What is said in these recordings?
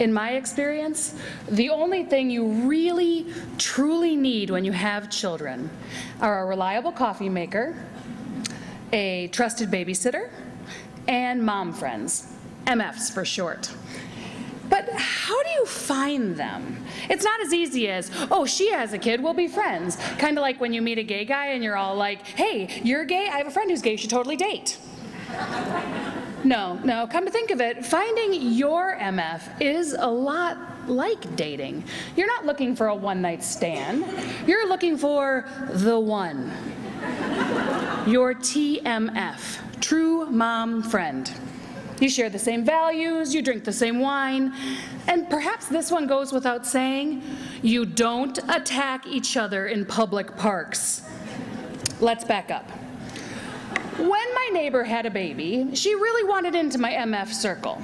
in my experience, the only thing you really, truly need when you have children are a reliable coffee maker, a trusted babysitter, and mom friends, MFs for short. But how do you find them? It's not as easy as, oh, she has a kid, we'll be friends. Kind of like when you meet a gay guy and you're all like, hey, you're gay? I have a friend who's gay, you should totally date. No, come to think of it, finding your MF is a lot like dating. You're not looking for a one-night stand. You're looking for the one. Your TMF, true mom friend. You share the same values, you drink the same wine, and perhaps this one goes without saying, you don't attack each other in public parks. Let's back up. When my neighbor had a baby, she really wanted into my MF circle.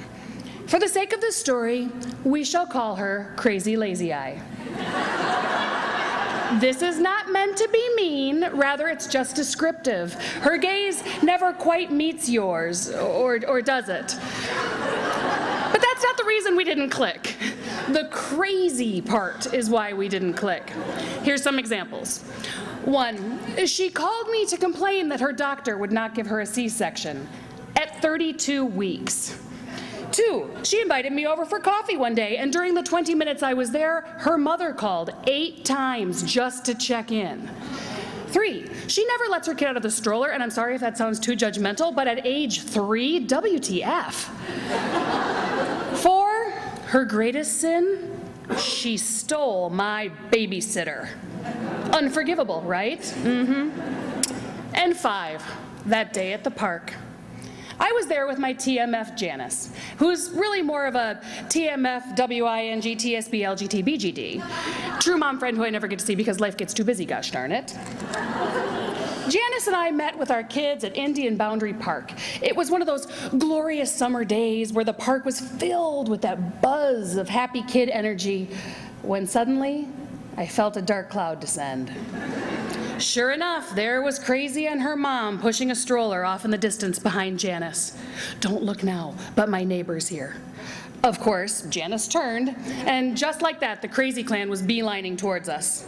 For the sake of this story, we shall call her Crazy Lazy Eye. This is not meant to be mean, rather it's just descriptive. Her gaze never quite meets yours, or does it? But that's not the reason we didn't click. The crazy part is why we didn't click. Here's some examples. 1, she called me to complain that her doctor would not give her a C-section at 32 weeks. 2, she invited me over for coffee one day, and during the 20 minutes I was there, her mother called 8 times just to check in. 3, she never lets her kid out of the stroller, and I'm sorry if that sounds too judgmental, but at age 3, WTF. 4, her greatest sin, she stole my babysitter. Unforgivable, right? And 5, that day at the park. I was there with my TMF Janice, who's really more of a TMF WING TSB LGT BGD. True mom friend who I never get to see because life gets too busy, gosh darn it. Janice and I met with our kids at Indian Boundary Park. It was one of those glorious summer days where the park was filled with that buzz of happy kid energy, when suddenly I felt a dark cloud descend. Sure enough, there was Crazy and her mom pushing a stroller off in the distance behind Janice. Don't look now, but my neighbor's here. Of course, Janice turned, and just like that, the Crazy clan was beelining towards us.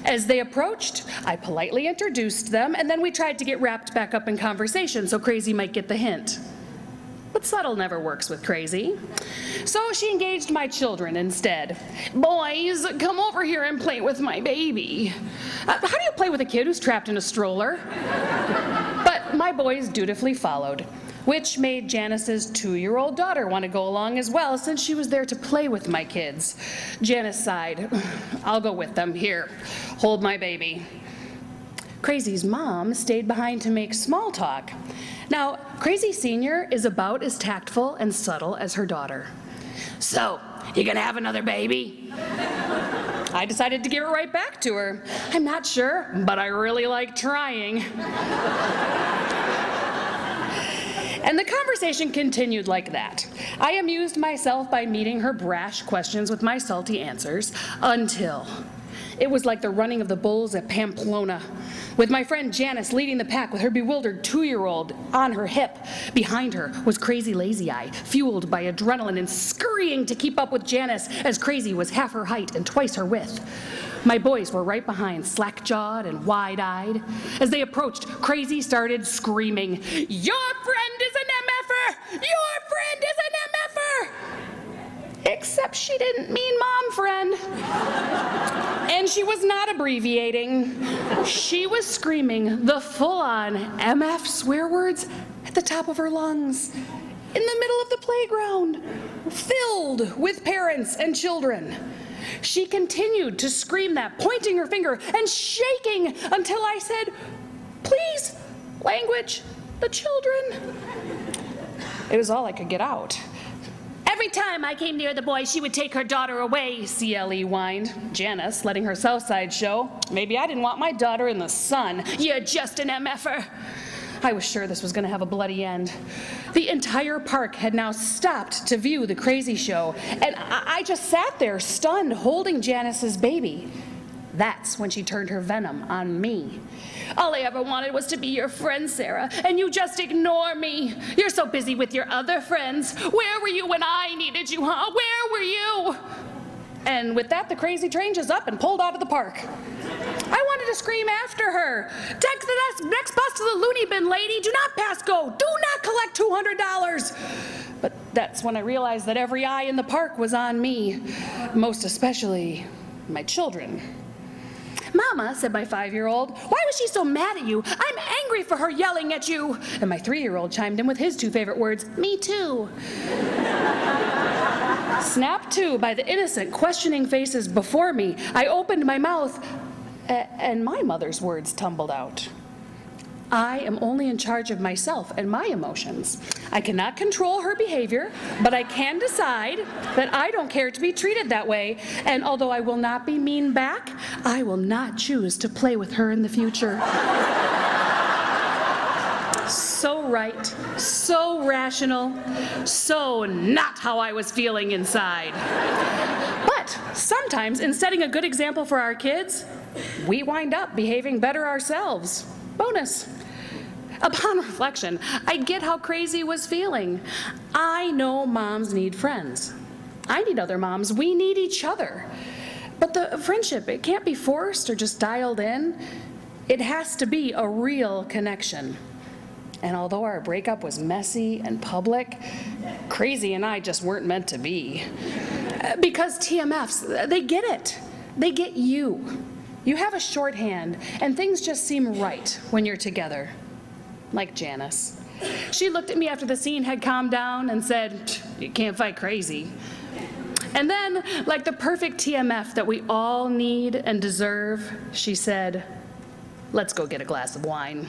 As they approached, I politely introduced them, and then we tried to get wrapped back up in conversation so Crazy might get the hint. But subtle never works with Crazy. So she engaged my children instead. Boys, come over here and play with my baby. How do you play with a kid who's trapped in a stroller? But my boys dutifully followed, which made Janice's 2-year-old daughter want to go along as well, since she was there to play with my kids. Janice sighed. I'll go with them. Here, hold my baby. Crazy's mom stayed behind to make small talk. Now, Crazy Senior is about as tactful and subtle as her daughter. So, you gonna have another baby? I decided to give it right back to her. I'm not sure, but I really like trying. And the conversation continued like that. I amused myself by meeting her brash questions with my salty answers, until it was like the running of the bulls at Pamplona, with my friend Janice leading the pack with her bewildered 2-year-old on her hip. Behind her was Crazy Lazy Eye, fueled by adrenaline and scurrying to keep up with Janice, as Crazy was half her height and twice her width. My boys were right behind, slack-jawed and wide-eyed. As they approached, Crazy started screaming, "Your friend is an MFer! Your friend is an MFer!" Except she didn't mean mom friend. And she was not abbreviating. She was screaming the full-on MF swear words at the top of her lungs, in the middle of the playground, filled with parents and children. She continued to scream that, pointing her finger and shaking until I said, "Please, language, the children." It was all I could get out. "Every time I came near the boy, she would take her daughter away," CLE whined. Janice, letting her south side show. "Maybe I didn't want my daughter in the sun. You're just an MFer." I was sure this was going to have a bloody end. The entire park had now stopped to view the Crazy show, and I just sat there, stunned, holding Janice's baby. That's when she turned her venom on me. All I ever wanted was to be your friend, Sarah, and you just ignore me. You're so busy with your other friends. Where were you when I needed you, huh? Where were you? And with that, the crazy train just up and pulled out of the park. I wanted to scream after her. Take the next bus to the loony bin, lady. Do not pass go. Do not collect $200. But that's when I realized that every eye in the park was on me, most especially my children. Mama, said my 5-year-old, why was she so mad at you? I'm angry for her yelling at you. And my 3-year-old chimed in with his 2 favorite words, me too. Snapped to by the innocent, questioning faces before me, I opened my mouth, and my mother's words tumbled out. I am only in charge of myself and my emotions. I cannot control her behavior, but I can decide that I don't care to be treated that way, and although I will not be mean back, I will not choose to play with her in the future. So right, so rational, so not how I was feeling inside. But sometimes in setting a good example for our kids, we wind up behaving better ourselves. Bonus. Upon reflection, I get how crazy was feeling. I know moms need friends. I need other moms. We need each other. But the friendship, it can't be forced or just dialed in. It has to be a real connection. And although our breakup was messy and public, Crazy and I just weren't meant to be. Because TMFs, they get it. They get you. You have a shorthand, and things just seem right when you're together. Like Janice. She looked at me after the scene had calmed down and said, you can't fight crazy. And then, like the perfect TMF that we all need and deserve, she said, let's go get a glass of wine.